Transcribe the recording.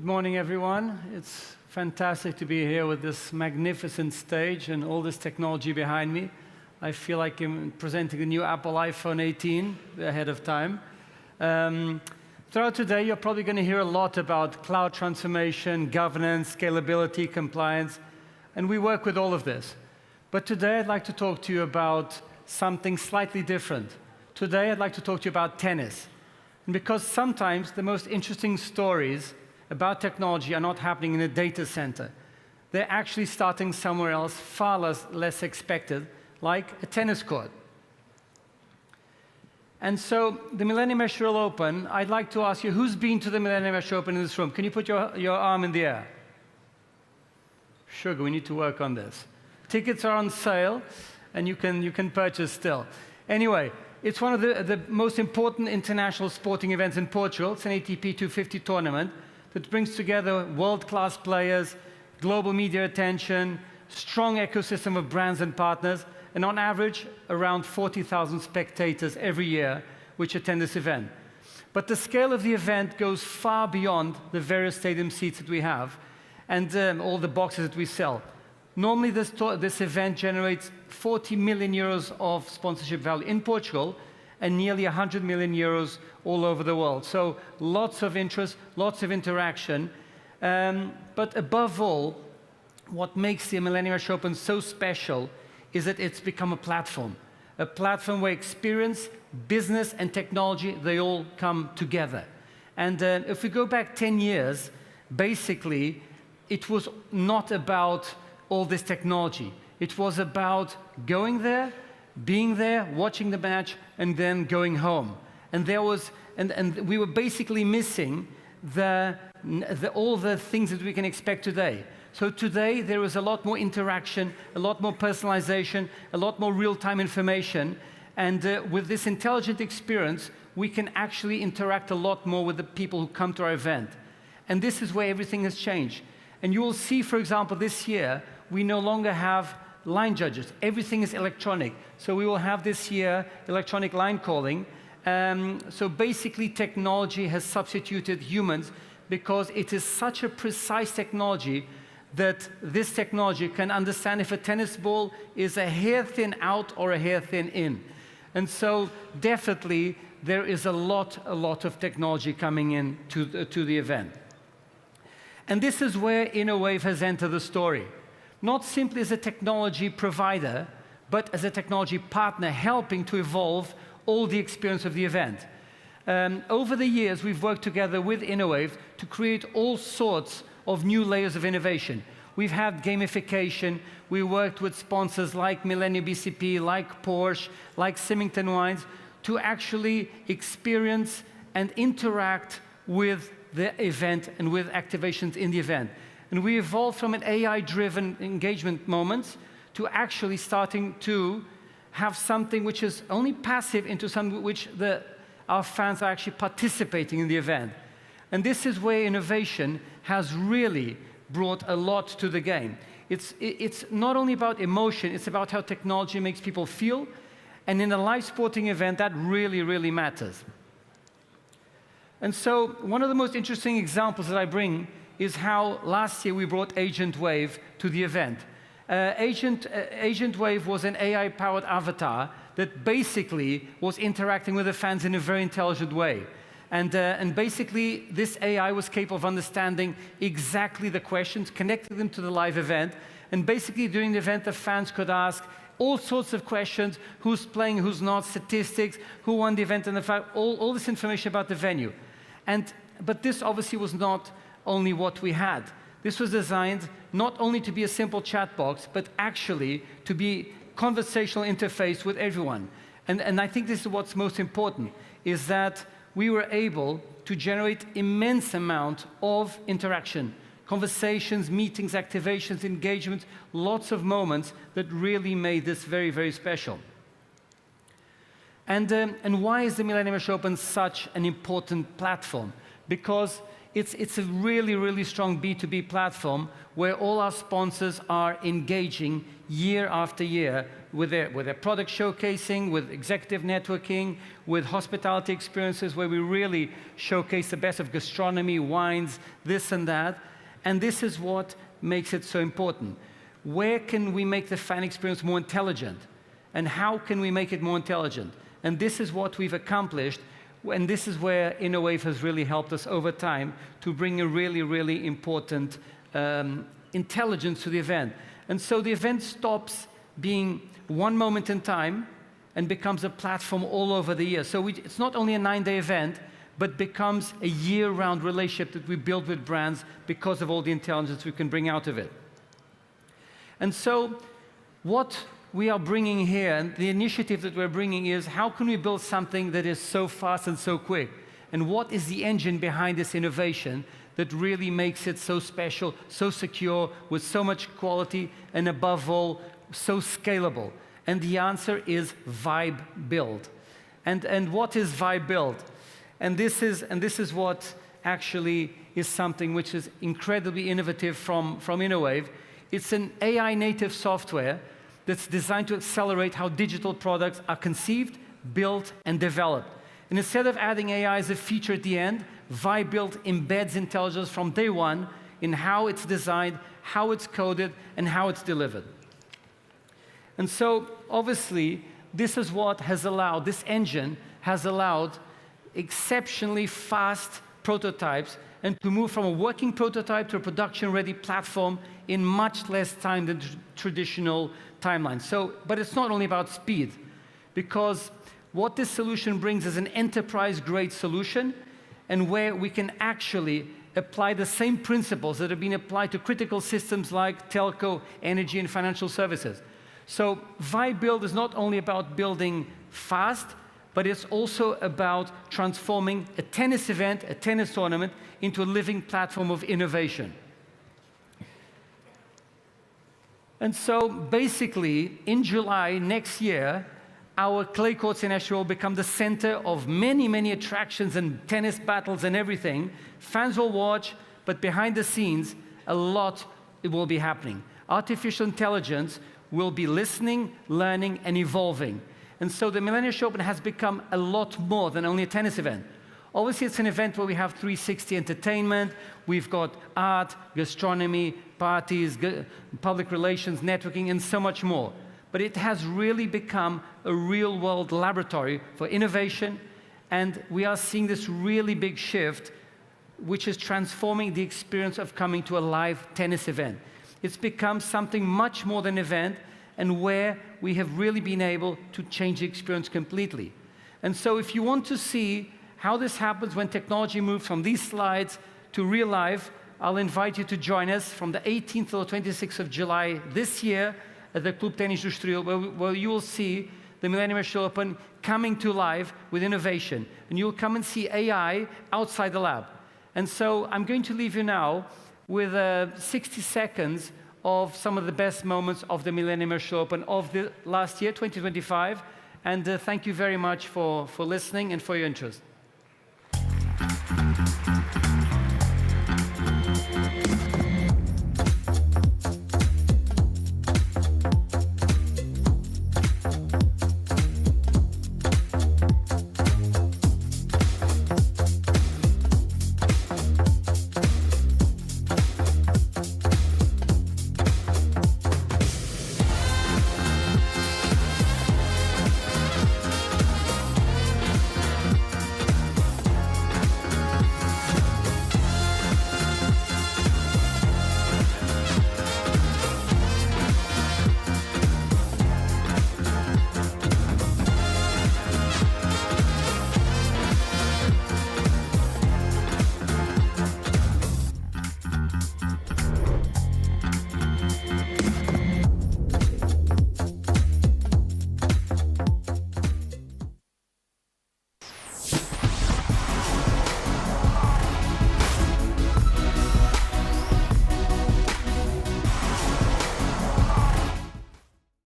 Good morning, everyone. It's fantastic to be here with this magnificent stage and all this technology behind me. I feel like I'm presenting a new Apple iPhone 18 ahead of time. Throughout today, you're probably going to hear a lot about cloud transformation, governance, scalability, compliance, and we work with all of this. But today, I'd like to talk to you about something slightly different. Today, I'd like to talk to you about tennis. And because sometimes the most interesting stories about technology are not happening in a data center. They're actually starting somewhere else, far less expected, like a tennis court. And so, the Millennium Estoril Open, I'd like to ask you, who's been to the Millennium Estoril Open in this room? Can you put your arm in the air? Sugar, we need to work on this. Tickets are on sale, and you can purchase still. Anyway, it's one of the most important international sporting events in Portugal. It's an ATP 250 tournament that brings together world-class players, global media attention, strong ecosystem of brands and partners, and on average, around 40,000 spectators every year which attend this event. But the scale of the event goes far beyond the various stadium seats that we have and all the boxes that we sell. Normally, this event generates 40 million euros of sponsorship value in Portugal and nearly 100 million euros all over the world. So lots of interest, lots of interaction. But above all, what makes the Millennium Estoril Open so special is that it's become a platform where experience, business, and technology, they all come together. And if we go back 10 years, basically, it was not about all this technology. It was about going there, being there, watching the match, and then going home. And we were basically missing all the things that we can expect today. So today, there is a lot more interaction, a lot more personalization, a lot more real-time information. And with this intelligent experience, we can actually interact a lot more with the people who come to our event. And this is where everything has changed. And you will see, for example, this year, we no longer have line judges. Everything is electronic. So we will have this year electronic line calling. So basically, technology has substituted humans because it is such a precise technology that this technology can understand if a tennis ball is a hair thin out or a hair thin in. And so definitely, there is a lot of technology coming in to the event. And this is where Innowave has entered the story. Not simply as a technology provider, but as a technology partner helping to evolve all the experience of the event. Over the years, we've worked together with Innowave to create all sorts of new layers of innovation. We've had gamification. We worked with sponsors like Millennium BCP, like Porsche, like Symington Wines, to actually experience and interact with the event and with activations in the event. And we evolved from an AI-driven engagement moments to actually starting to have something which is only passive into something which our fans are actually participating in the event. And this is where innovation has really brought a lot to the game. It's not only about emotion, it's about how technology makes people feel. And in a live sporting event, that really, really matters. And so one of the most interesting examples that I bring is how last year we brought Agent Wave to the event. Agent Wave was an AI-powered avatar that basically was interacting with the fans in a very intelligent way. And basically, this AI was capable of understanding exactly the questions, connecting them to the live event. And basically, during the event, the fans could ask all sorts of questions: who's playing, who's not, statistics, who won the event, and all this information about the venue. But this obviously was not only what we had. This was designed not only to be a simple chat box, but actually to be conversational interface with everyone. And I think this is what's most important, is that we were able to generate immense amount of interaction, conversations, meetings, activations, engagements, lots of moments that really made this very, very special. And why is the Millennium Estoril Open such an important platform? Because it's a really, really strong B2B platform where all our sponsors are engaging year after year, with their product showcasing, with executive networking, with hospitality experiences where we really showcase the best of gastronomy, wines, this and that. And this is what makes it so important. Where can we make the fan experience more intelligent? And how can we make it more intelligent? And this is what we've accomplished. And this is where Innowave has really helped us over time to bring a really, really important intelligence to the event. And so the event stops being one moment in time and becomes a platform all over the year. So it's not only a 9-day event, but becomes a year-round relationship that we build with brands because of all the intelligence we can bring out of it. And so what we are bringing here, and the initiative that we're bringing is, how can we build something that is so fast and so quick? And what is the engine behind this innovation that really makes it so special, so secure, with so much quality, and above all, so scalable? And the answer is VibeBuild. And what is VibeBuild? And this is what actually is something which is incredibly innovative from Innowave. It's an AI-native software that's designed to accelerate how digital products are conceived, built, and developed. And instead of adding AI as a feature at the end, VibeBuild embeds intelligence from day one in how it's designed, how it's coded, and how it's delivered. And so, obviously, this is what has allowed, this engine has allowed exceptionally fast prototypes and to move from a working prototype to a production-ready platform in much less time than traditional timelines. So, but it's not only about speed, because what this solution brings is an enterprise-grade solution, and where we can actually apply the same principles that have been applied to critical systems like telco, energy, and financial services. So VibeBuild is not only about building fast, but it's also about transforming a tennis event, a tennis tournament, into a living platform of innovation. And so basically, in July next year, our clay courts in Estoril will become the center of many, many attractions and tennis battles and everything. Fans will watch, but behind the scenes, a lot will be happening. Artificial intelligence will be listening, learning, and evolving. And so the Millennium Estoril Open has become a lot more than only a tennis event. Obviously, it's an event where we have 360 entertainment, we've got art, gastronomy, parties, public relations, networking, and so much more. But it has really become a real-world laboratory for innovation, and we are seeing this really big shift, which is transforming the experience of coming to a live tennis event. It's become something much more than an event, and where we have really been able to change the experience completely. And so if you want to see how this happens when technology moves from these slides to real life, I'll invite you to join us from the 18th to the 26th of July this year at the Club Ténis do Estoril, where you will see the Millennium Estoril Open coming to life with innovation. And you'll come and see AI outside the lab. And so I'm going to leave you now with 60 seconds of some of the best moments of the Millennium Estoril Open of the last year, 2025. And thank you very much for listening and for your interest.